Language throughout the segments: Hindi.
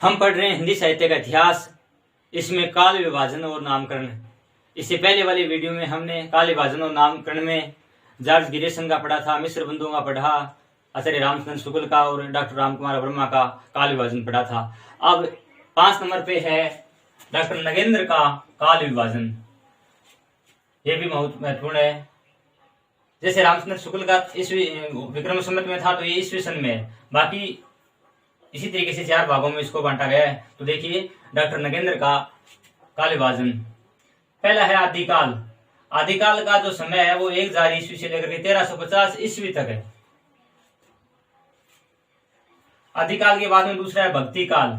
हम पढ़ रहे हैं हिंदी साहित्य का इतिहास, इसमें काल विभाजन और नामकरण। इससे पहले वाली वीडियो में हमने काल विभाजन और नामकरण में जॉर्ज गिरिसन का पढ़ा था, मिश्र बंधुओं का पढ़ा, आचार्य रामचंद्र शुक्ल का और डॉक्टर रामकुमार वर्मा का काल विभाजन पढ़ा था। अब 5 नंबर पे है डॉक्टर नगेंद्र का काल विभाजन। यह भी बहुत महत्वपूर्ण है। जैसे रामचंद्र शुक्ल का ईस्वी विक्रम संवत में था तो ये ईस्वी सन में है। बाकी इसी तरीके से 4 भागों में इसको बांटा गया है। तो देखिए डॉक्टर नगेंद्र का काल विभाजन। पहला है आदिकाल। आदिकाल का जो समय है वो 1000 ईस्वी से लेकर के 1350 ईस्वी तक है। आदिकाल के बाद में दूसरा है भक्ति काल।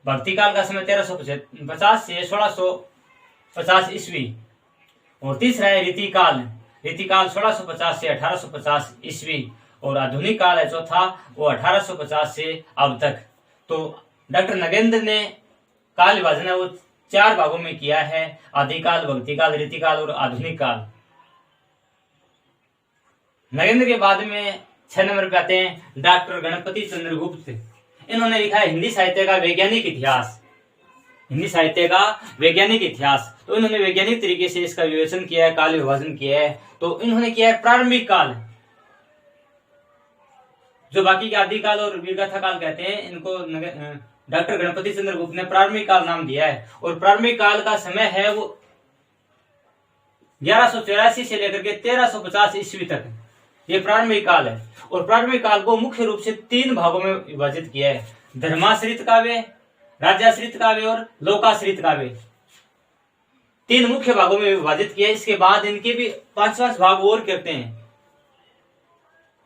भक्ति काल का समय 1350 से 1650 ईस्वी। और तीसरा है रीतिकाल। रीतिकाल 1650 से 1850 ईस्वी। और आधुनिक काल है चौथा, वो 1850 से अब तक। तो डॉक्टर नगेंद्र ने काल विभाजन है वो 4 भागों में किया है, आदिकाल, भक्तिकाल, रीतिकाल और आधुनिक काल। नगेंद्र के बाद में 6 नंबर पे आते हैं डॉक्टर गणपति चंद्र गुप्त। इन्होंने लिखा है हिंदी साहित्य का वैज्ञानिक इतिहास। हिंदी साहित्य का वैज्ञानिक इतिहास। तो इन्होंने वैज्ञानिक तरीके से इसका विवेचन किया है, काल विभाजन किया है। तो इन्होंने किया है प्रारंभिक काल, जो बाकी के आदिकाल और वीरगाथा काल कहते हैं, इनको डॉक्टर गणपति चंद्र गुप्त ने प्रारंभिक काल नाम दिया है। और प्रारंभिक काल का समय है वो 1184 से लेकर के 1350 ईस्वी तक, ये प्रारंभिक काल है। और प्रारंभिक काल को मुख्य रूप से 3 भागों में विभाजित किया है, धर्माश्रित काव्य, राज्याश्रित काव्य और लोकाश्रित काव्य। 3 मुख्य भागों में विभाजित किया है। इसके बाद इनके भी 5 भाग और करते हैं,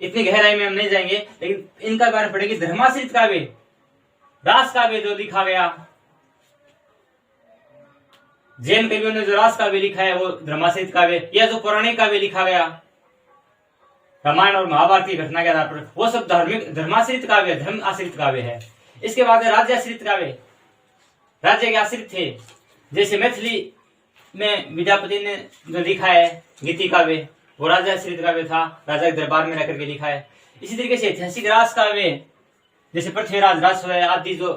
इतनी गहराई में हम नहीं जाएंगे, लेकिन इनका बारे में पढ़ेंगे। धर्माश्रित काव्य, रास काव्य जो लिखा गया, जैन कवियों ने जो रास काव्य लिखा है वो धर्माश्रित काव्य, या जो पौराणिक काव्य लिखा गया रामायण और महाभारत की घटना के आधार पर, वो सब धार्मिक धर्माश्रित काव्य, धर्म आश्रित काव्य है। इसके बाद है राज्याश्रित काव्य, राज्य के आश्रित थे। जैसे मैथिली में विद्यापति ने जो लिखा है गीति काव्य, वो राजाश्रित काव्य था, राजा के दरबार में रहकर के लिखा है। इसी तरीके से ऐतिहासिक रास काव्य, जैसे पृथ्वीराज राजसवय आदि जो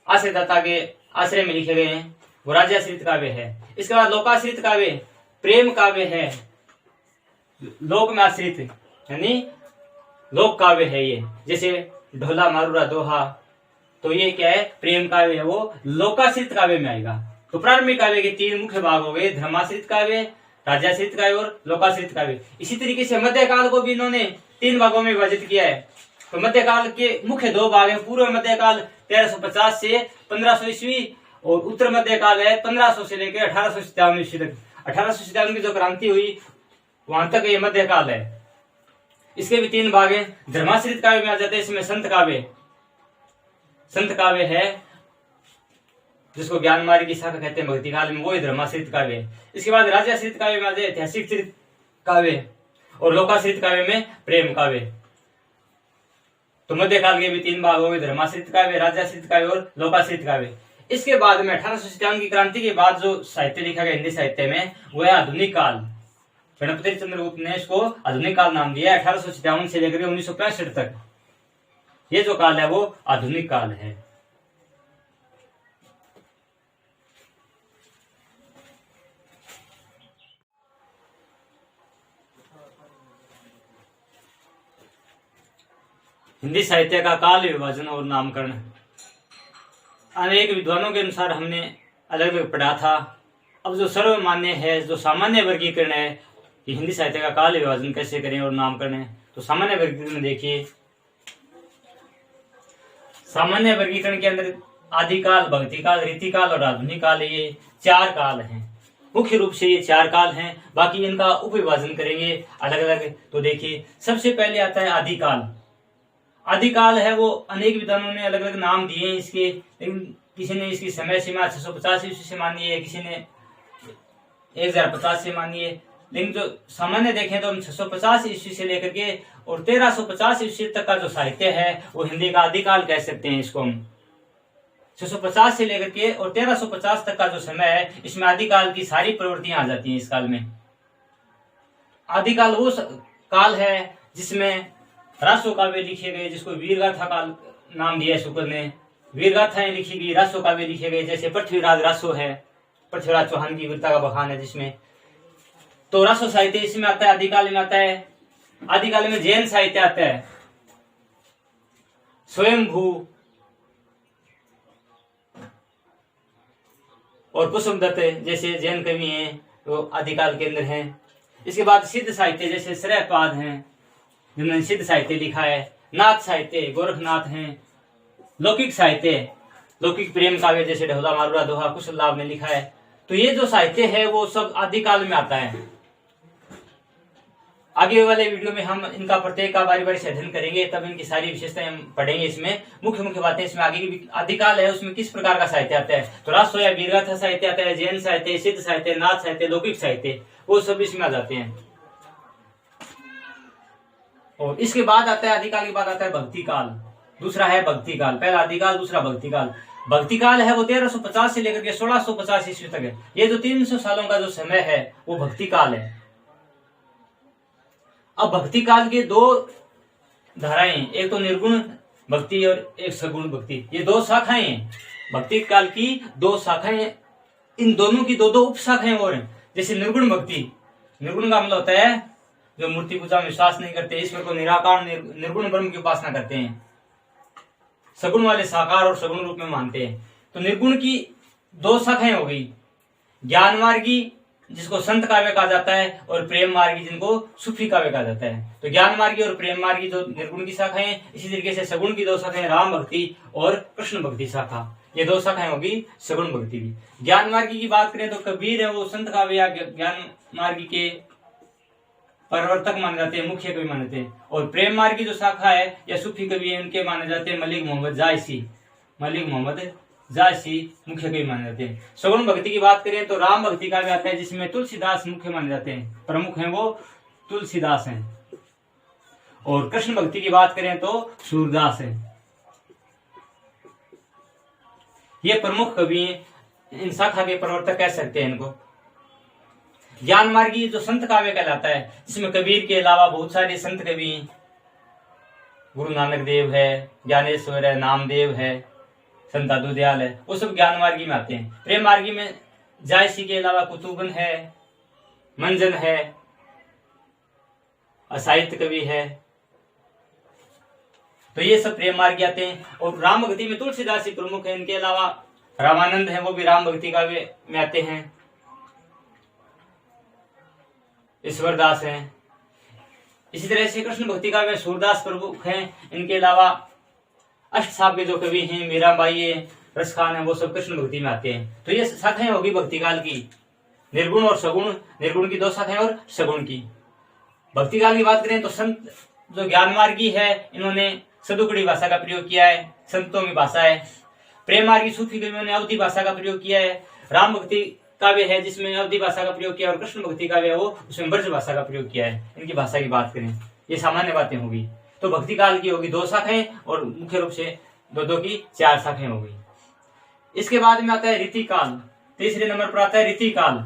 आश्रयदाता के आश्रय में लिखे गए हैं, वो राज्याश्रित काव्य है। इसके बाद लोकाश्रित काव्य, प्रेम काव्य है, लोक में आश्रित, यानी लोक काव्य है ये। जैसे ढोला मारूरा दोहा, तो ये क्या है, प्रेम काव्य है, वो लोकाश्रित काव्य में आएगा। तो प्रारंभिक काव्य के 3 मुख्य भाग हो गए, धर्माश्रित काव्य, राज्याश्रित काव्य और लोकाश्रित काव्य। इसी तरीके से मध्यकाल को भी इन्होंने 3 भागों में विभाजित किया है। तो मध्यकाल के मुख्य 2 भाग हैं, पूर्व मध्यकाल 1350 से 1500 ईस्वी, और उत्तर मध्यकाल है 1500 से लेकर 1857 ईस्वी तक। 1857 की जो क्रांति हुई वहां तक ये मध्यकाल है। इसके भी 3 भाग हैं। धर्माश्रित काव्य में आ जाते हैं इसमें संत काव्य। संत काव्य है जिसको ज्ञान मार्ग की शाखा कहते हैं भक्ति काल में, वो ही धर्माश्रित काव्य है। इसके बाद राज्याश्रित काव्य में आ जाए ऐतिहासिक काव्य, और लोकाश्रित काव्य में प्रेम काव्य। तो मध्यकाल के भी 3 भाग हो गए, धर्माश्रित काव्य, राज्याश्रित काव्य और लोकाश्रित काव्य। इसके बाद में 1857 की क्रांति के बाद जो साहित्य लिखा गया हिंदी साहित्य में, वो है आधुनिक काल। गणपति चंद्र गुप्त ने इसको आधुनिक काल नाम दिया। 1857 से लेकर 1965 तक ये जो काल है वो आधुनिक काल है। हिंदी साहित्य का काल विभाजन और नामकरण। अनेक विद्वानों के अनुसार हमने अलग अलग पढ़ा था। अब जो सर्वमान्य है, जो सामान्य वर्गीकरण है कि हिंदी साहित्य का काल विभाजन कैसे करें और नामकरण है, तो सामान्य वर्गीकरण में देखिए, सामान्य वर्गीकरण के अंदर आदिकाल, भक्तिकाल, रीतिकाल और आधुनिक काल, ये 4 काल हैं। मुख्य रूप से ये 4 काल हैं, बाकी इनका उपविभाजन करेंगे अलग अलग। तो देखिए सबसे पहले आता है आदिकाल। आदिकाल है वो अनेक विद्वानों ने अलग अलग नाम दिए हैं इसके, लेकिन किसी ने इसकी समय सीमा 650 ईस्वी से मानी है, किसी ने 1050 से मानी है। लेकिन जो सामान्य देखें तो हम 650 ईस्वी से लेकर के और 1350 ईस्वी तक का जो साहित्य है वो हिंदी का आदिकाल कह सकते हैं। इसको हम 650 से लेकर के और 1350 तक का जो समय है, इसमें आदिकाल की सारी प्रवृत्तियां आ जाती हैं इस काल में। आदिकाल वो काल है जिसमें रासो काव्य लिखे गए, जिसको वीरगाथा काल नाम दिया है शुक्ल ने। वीर गाथाएं लिखी गई, रासो काव्य लिखे गए, जैसे पृथ्वीराज रासो है, पृथ्वीराज चौहान की वीरता का बखान है जिसमें। तो रासो साहित्य इसमें आता है, आदिकाल में आता है। आदिकाल में जैन साहित्य आता है, स्वयंभू और कुसुमदत्त जैसे जैन कवि हैं वो आदिकाल के अंदर हैं। इसके बाद सिद्ध साहित्य जैसे श्रेयपाद हैं जिन्होंने सिद्ध साहित्य लिखा है। नाथ साहित्य गोरखनाथ हैं। लौकिक साहित्य लौकिक प्रेम काव्य जैसे ढोला मारुरा दोहा कुशललाभ ने लिखा है। तो ये जो साहित्य है वो सब आदिकाल में आता है। आगे वाले वीडियो में हम इनका प्रत्येक का बारी बारी से अध्ययन करेंगे, तब इनकी सारी विशेषताएं हम पढ़ेंगे। इसमें मुख्य मुख्य बातें इसमें आगे की आदिकाल है उसमें किस प्रकार का साहित्य आता है, तो रासो या वीरगाथा साहित्य आता है, जैन साहित्य, सिद्ध साहित्य, नाथ साहित्य, लौकिक साहित्य, वो सब इसमें आ जाते हैं। और इसके बाद आता है आदिकाल के बाद आता है भक्ति काल। दूसरा है भक्ति काल, पहला आदिकाल दूसरा भक्ति काल। भक्ति काल है वो 1350 से लेकर के 1650 ईस्वी तक है। ये जो 300 सालों का जो समय है वो भक्ति काल है। अब भक्ति काल के दो धाराएं, एक तो निर्गुण भक्ति और एक सगुण भक्ति, ये दो शाखाएं हैं। भक्ति काल की दो शाखाएं, इन दोनों की दो दो उप शाखाएं और हैं। जैसे निर्गुण भक्ति, निर्गुण का मतलब होता है जो मूर्ति पूजा में विश्वास नहीं करते, ईश्वर को निराकार निर्गुण ब्रह्म की उपासना करते हैं। सगुण वाले साकार और सगुण रूप में मानते हैं। तो निर्गुण की दो शाखाएं हो गई, ज्ञान मार्गी जिसको संत काव्य कहा जाता है और प्रेम मार्गी जिनको सूफी काव्य कहा जाता है। तो ज्ञान मार्गी और प्रेम मार्गी जो निर्गुण की शाखाएं हैं, इसी तरीके से सगुण की दो शाखाएं राम भक्ति और कृष्ण भक्ति शाखा, ये दो शाखाएं होगी सगुण भक्ति की। ज्ञान मार्गी की बात करें तो कबीर है वो संत काव्य या ज्ञान मार्गी के प्रवर्तक माने जाते हैं, मुख्य कवि माने जाते हैं। और प्रेम मार्ग की जो शाखा है या सूफी कवि है उनके माने जाते हैं मलिक मोहम्मद जायसी मुख्य कवि माने जाते हैं। सगुण भक्ति की बात करें तो राम भक्ति का भी आता है जिसमें तुलसीदास मुख्य माने जाते हैं, प्रमुख हैं वो तुलसीदास हैं। और कृष्ण भक्ति की बात करें तो सूरदास है। ये प्रमुख कवि इन शाखा के प्रवर्तक कह सकते हैं इनको। ज्ञान मार्गी जो संत काव्य कहलाता है जिसमें कबीर के अलावा बहुत सारे संत कवि, गुरु नानक देव है, ज्ञानेश्वर है, नामदेव है, संत दादू दयाल है, वो सब ज्ञान मार्गी में आते हैं। प्रेम मार्गी में जायसी के अलावा कुतुबन है, मंजन है, असाहित्य कवि है, तो ये सब प्रेम मार्गी आते हैं। और राम भक्ति में तुलसीदास ही प्रमुख है, इनके अलावा रामानंद है वो भी राम भक्ति काव्य में आते हैं, ईश्वरदास हैं। इसी तरह से कृष्ण भक्ति काव्य सूरदास प्रमुख हैं, इनके अलावा अष्ट साहब के जो कवि हैं मीराबाई है, रसखान है, वो सब कृष्ण भक्ति में आते हैं। तो ये शाखाएं होगी भक्ति काल की, निर्गुण और सगुण, निर्गुण की दो शाखाएं और सगुण की। भक्ति काल की बात करें तो संत जो ज्ञान मार्गी है इन्होंने सदुकड़ी भाषा का प्रयोग किया है, संतों की भाषा है। प्रेम मार्गी सूफी कवियों ने अवधी भाषा का प्रयोग किया है। राम भक्ति काव्य है जिसमें अवधी भाषा का प्रयोग किया और कृष्ण भक्ति काव्य है वो उसमें ब्रज भाषा का प्रयोग किया है। इनकी भाषा की बात करें ये सामान्य बातें होगी। तो भक्ति काल की होगी दो शाखाएं और मुख्य रूप से दो की चार शाखाएं होगी। इसके बाद में आता है रीतिकाल। तीसरे नंबर पर आता है रीतिकाल।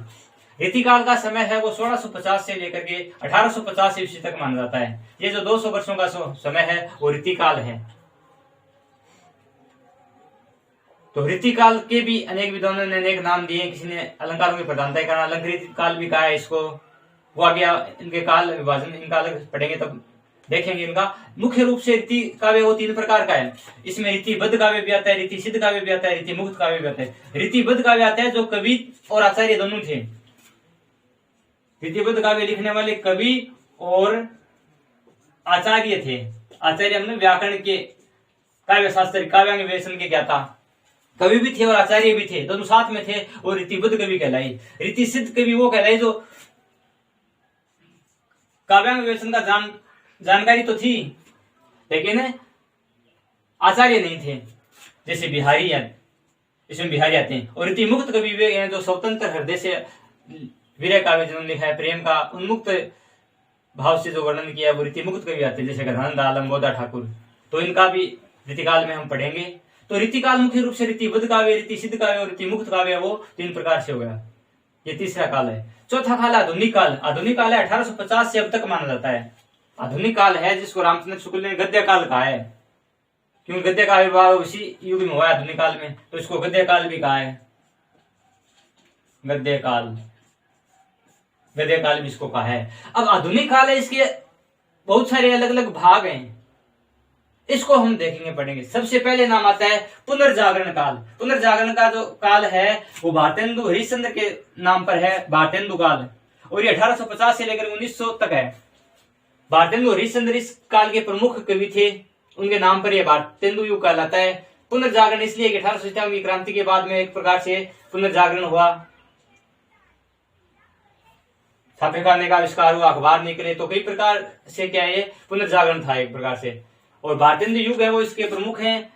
रीतिकाल का समय है वो 1650 से लेकर के 1850 ईस्वी तक माना जाता है। ये जो 200 वर्षों का समय है वो रीतिकाल है। तो रीतिकाल के भी अनेक विद्वानों ने अनेक नाम दिए, किसी ने अलंकारों की प्रधानता करना अलंकृत काल भी कहा है इसको। वो आगे इनके काल विभाजन इनका अलग पढ़ेंगे तब देखेंगे। इनका मुख्य रूप से रीति काव्य वो 3 प्रकार का है। इसमें रीतिबद्ध काव्य भी आता है, रीति सिद्ध काव्य भी आता है, रीति मुक्त काव्य भी आता है। रीतिबद्ध काव्य आता है जो कवि और आचार्य दोनों थे। रीतिबद्ध काव्य लिखने वाले कवि और आचार्य थे। आचार्य हमने व्याकरण के, काव्य शास्त्र, काव्यांग विवेचन के ज्ञाता कवि भी थे और आचार्य भी थे, दोनों साथ में थे। और रीतिबद्ध कवि कहलाई। रीति सिद्ध कवि वो कहलाई जो काव्यांग विवेचन का जानकारी तो थी लेकिन आचार्य नहीं थे, जैसे बिहारी है, इसमें बिहारी आते हैं। और रीति मुक्त कवि वे हैं जो स्वतंत्र हृदय से वीर काव्य जिन्होंने लिखा है, प्रेम का उन्मुक्त भाव से जो वर्णन किया है वो रीति मुक्त कवि आते हैं, जैसे गजानंद आलम, गोदा ठाकुर। तो इनका भी रीतिकाल में हम पढ़ेंगे। तो रीतिकाल मुख्य रूप से रीतिबद्ध काव्य, रीति सिद्ध काव्य और रीति मुक्त काव्य वो 3 प्रकार से हो गया। ये तीसरा काल है। चौथा काल है आधुनिक काल। आधुनिक काल है 1850 से अब तक माना जाता है। आधुनिक काल है जिसको रामचंद्र शुक्ल ने गद्य काल कहा है। क्योंकि गद्य का आविर्भाव उसी युग में हुआ है, आधुनिक काल में, तो इसको गद्य काल भी कहा है। गद्य काल, गद्य काल भी इसको कहा है। अब आधुनिक काल है, इसके बहुत सारे अलग अलग भाग हैं, इसको हम देखेंगे पढ़ेंगे। सबसे पहले नाम आता है पुनर्जागरण काल। पुनर्जागरण का जो काल है वो भारतेंदु हरिश्चंद्र के नाम पर है, भारतेंदु काल, और ये 1850 से लेकर 1900 तक है। भारतेंदु हरिश्चंद्र इस काल के प्रमुख कवि थे, उनके नाम पर यह भारतेंदु युग कहलाता है। पुनर्जागरण इसलिए कि 1857 की क्रांति के बाद में एक प्रकार से पुनर्जागरण हुआ, छापेखाने का आविष्कार हुआ, अखबार निकले, तो कई प्रकार से क्या ये पुनर्जागरण था एक प्रकार से। और भारतेंदु युग है वो इसके प्रमुख हैं,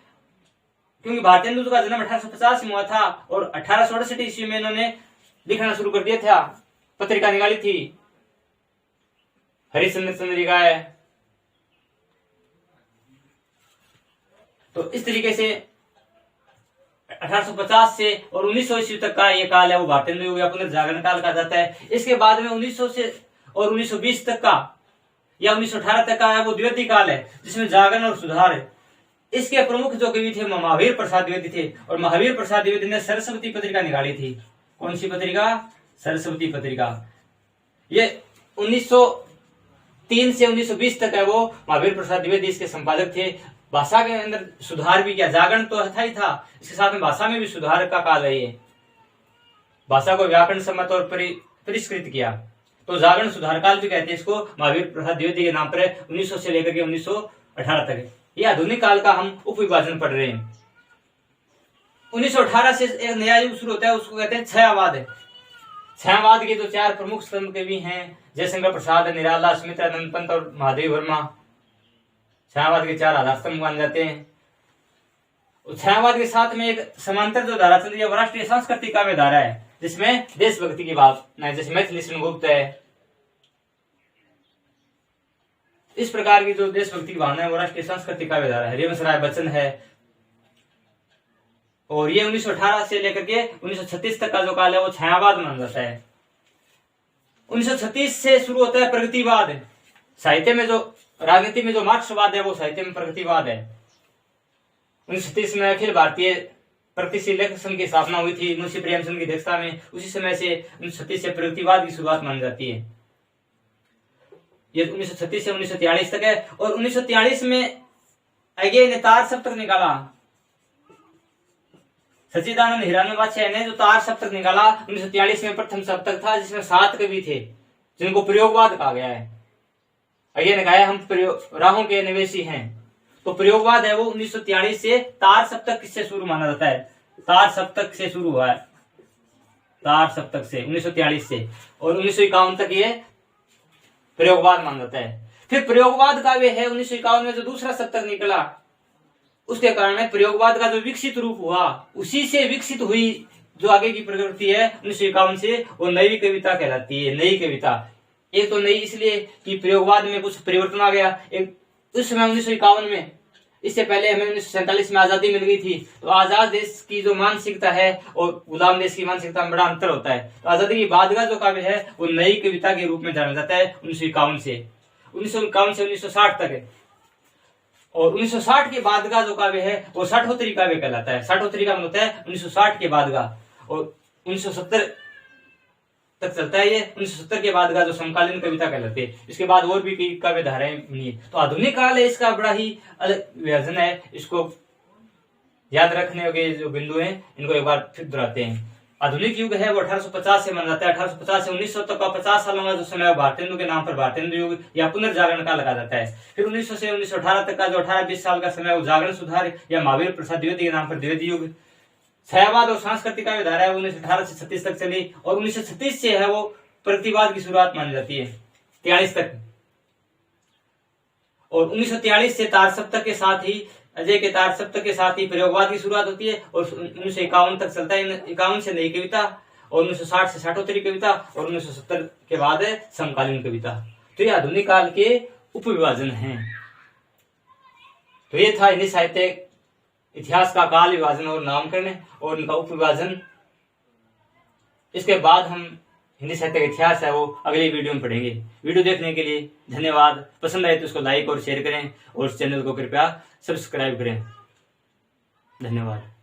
क्योंकि भारतेंदु का जन्म 1850 में हुआ था और 1868 ईस्वी में इन्होंने लिखना शुरू कर दिया था, पत्रिका निकाली थी हरिश्चंद्र चंद्रिका है। तो इस तरीके से 1850 से और 1900 ईस्वी तक का ये काल है वो भारतेंदु युग या पुनर्जागरण काल कहा जाता है। इसके बाद में 1900 से और 1920 तक का या 1918 तक का है वो द्विवेदी काल है, जिसमें जागरण और सुधार है। इसके प्रमुख जो कवि थे महावीर प्रसाद द्विवेदी थे, और महावीर प्रसाद द्विवेदी ने सरस्वती पत्रिका निकाली थी। कौन सी पत्रिका? सरस्वती पत्रिका। ये 1903 से 1920 तक है वो महावीर प्रसाद द्विवेदी इसके संपादक थे। भाषा के अंदर सुधार भी किया, जागरण तो था ही था, इसके साथ में भाषा में भी सुधार का काल है ये। भाषा को व्याकरण सम्मत और परिष्कृत किया, तो जागरण सुधार काल भी कहते हैं इसको। महावीर प्रसाद द्विवेदी के नाम पर 1900 से लेकर के 1918 तक है। ये आधुनिक काल का हम उपविभाजन पढ़ रहे हैं। 1918 से एक नया युग शुरू होता है, उसको कहते हैं छायावाद। छायावाद के जो चार प्रमुख स्तंभ कवि हैं, जयशंकर प्रसाद, निराला, सुमित्रानंद पंत और महादेव वर्मा, छायावाद के चार आधार स्तंभ माने जाते हैं। छायावाद के साथ में एक समांतर जो धारा चल रही है वो राष्ट्रीय सांस्कृतिक काव्य धारा है, जिसमें देशभक्ति की भावना है, जैसे मैथिली गुप्त है। इस प्रकार की जो देशभक्ति की भावना है वो राष्ट्रीय सांस्कृतिक काव्य धारा है। रेवंश राय बच्चन है, और ये 1918 से लेकर के 1936 तक का जो काल है वो छायावाद माना जाता है। 1936 से शुरू होता है प्रगतिवाद। साहित्य में जो, राजनीति में जो मार्क्सवाद है वो साहित्य में प्रगतिवाद है। 1936 में अखिल भारतीय प्रगतिशील लेखक संघ की स्थापना हुई थी मुंशी प्रेमचंद की अध्यक्षता में। उसी समय से 1936 से प्रगतिवाद की शुरुआत मानी जाती है। ये 1936 से 1943 तक है। और 1943 में अगेन ने तार सप्तक निकाला। सच्चिदानंद हिरानंदाचार्य ने जो तार सप्तक निकाला 1943 में प्रथम सप्तक था, जिसमें 7 कवि थे, जिनको प्रयोगवाद कहा गया है। अगेन कहा है हम राहों के निवेशी हैं, तो प्रयोगवाद है वो 1943 से तार सप्तक से शुरू माना जाता है। तार सप्तक से शुरू हुआ है, तार सप्तक से 1943 से, और 1951 तक ये प्रयोगवाद माना जाता है। फिर प्रयोगवाद काव्य है 1951 में जो दूसरा सप्तक निकला, उसके कारण प्रयोगवाद का जो विकसित रूप हुआ, उसी से विकसित हुई जो आगे की प्रकृति है 1951 से, वो नई कविता कहलाती है। नई कविता, एक तो नई इसलिए कि प्रयोगवाद में कुछ परिवर्तन आ गया। एक उस समय 1951 में, इससे पहले हमें 1947 में आजादी मिल गई थी, तो आजाद देश की जो मानसिकता है और गुलाम देश की मानसिकता में बड़ा अंतर होता है। तो आजादी के बाद का जो काव्य है वो नई कविता के रूप में जाना जाता है 1951 से 1960 तक है। और 1960 के बाद का जो काव्य है वो साठोत्तरी काव्य कहलाता है। साठोत्तरी का मतलब होता है 1960 के बाद का, और 1970 तक चलता है ये। 1970 के बाद का जो समकालीन कविता कहलाते हैं। इसके बाद और भी कई काव्य धाराएं बनी है। तो आधुनिक काल है, इसका बड़ा ही अलग विभाजन है। इसको याद रखने के जो बिंदु हैं इनको एक बार फिर दोहराते हैं। आधुनिक युग है वो 1850 से माना जाता है। 1850 से 1900 तक का 50 सालों का जो समय भारतेंदु के नाम पर भारतेंदु युग या पुनर्जागरण काल कहा जाता है। फिर 1900 से 1918 तक का जो 18-20 साल का समय वो जागरण सुधार या महावीर प्रसाद द्विवेदी के नाम पर द्विवेदी युग। छायावाद और सांस्कृतिक काव्य धारा है 1918 से 36 तक चली, और 1936 से है वो प्रतिवाद की शुरुआत मानी जाती है 43 तक। और 1943 से तार सप्तक के साथ ही, अजय के तार सप्तक के साथ ही प्रयोगवाद की शुरुआत होती है, और 1951 तक चलता है। 51 से नई कविता, और 1960 से साठोत्तरी कविता, और 1970 के बाद है समकालीन कविता। तो ये आधुनिक काल के उपविभाजन हैं। तो ये था हिंदी साहित्य इतिहास का काल विभाजन और नामकरण और उनका उपविभाजन। इसके बाद हम हिंदी साहित्य का इतिहास है वो अगली वीडियो में पढ़ेंगे। वीडियो देखने के लिए धन्यवाद। पसंद आए तो इसको लाइक और शेयर करें, और चैनल को कृपया सब्सक्राइब करें। धन्यवाद।